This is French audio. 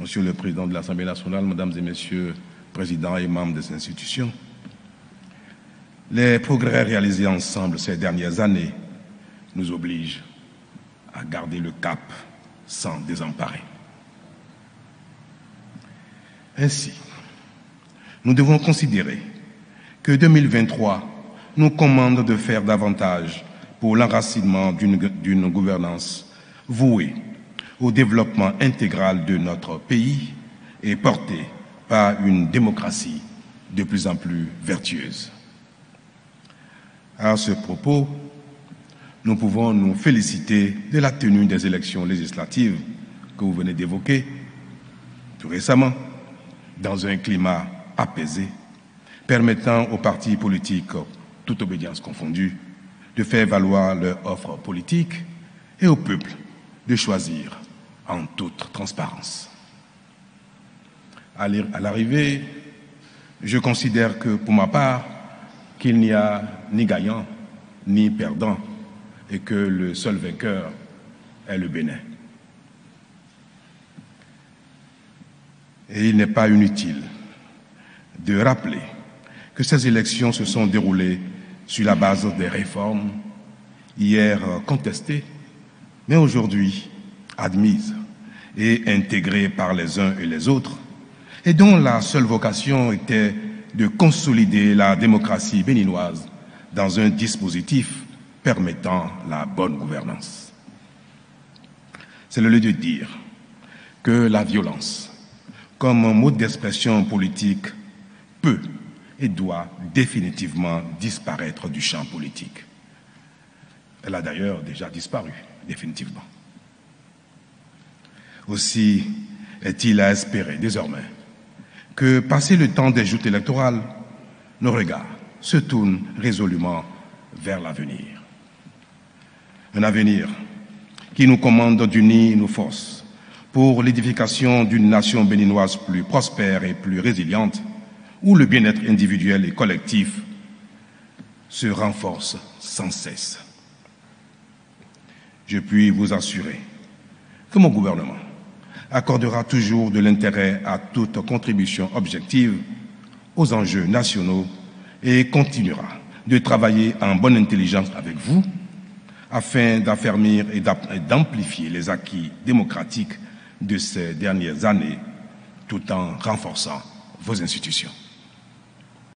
Monsieur le Président de l'Assemblée nationale, Mesdames et Messieurs, Présidents et membres des institutions, les progrès réalisés ensemble ces dernières années nous obligent à garder le cap sans désemparer. Ainsi, nous devons considérer que 2023 nous commande de faire davantage pour l'enracinement d'une gouvernance vouée au développement intégral de notre pays et portée par une démocratie de plus en plus vertueuse. À ce propos, nous pouvons nous féliciter de la tenue des élections législatives que vous venez d'évoquer tout récemment, dans un climat apaisé, permettant aux partis politiques, toute obédience confondue, de faire valoir leur offre politique et au peuple de choisir en toute transparence. À l'arrivée, je considère que, pour ma part, qu'il n'y a ni gagnant ni perdant et que le seul vainqueur est le Bénin. Et il n'est pas inutile de rappeler que ces élections se sont déroulées sur la base des réformes, hier contestées, mais aujourd'hui admises et intégrées par les uns et les autres, et dont la seule vocation était de consolider la démocratie béninoise dans un dispositif permettant la bonne gouvernance. C'est le lieu de dire que la violence, comme un mode d'expression politique, peut et doit définitivement disparaître du champ politique. Elle a d'ailleurs déjà disparu, définitivement. Aussi est-il à espérer désormais que, passé le temps des joutes électorales, nos regards se tournent résolument vers l'avenir. Un avenir qui nous commande d'unir nos forces pour l'édification d'une nation béninoise plus prospère et plus résiliente, où le bien-être individuel et collectif se renforce sans cesse. Je puis vous assurer que mon gouvernement accordera toujours de l'intérêt à toute contribution objective aux enjeux nationaux et continuera de travailler en bonne intelligence avec vous afin d'affermir et d'amplifier les acquis démocratiques de ces dernières années tout en renforçant vos institutions.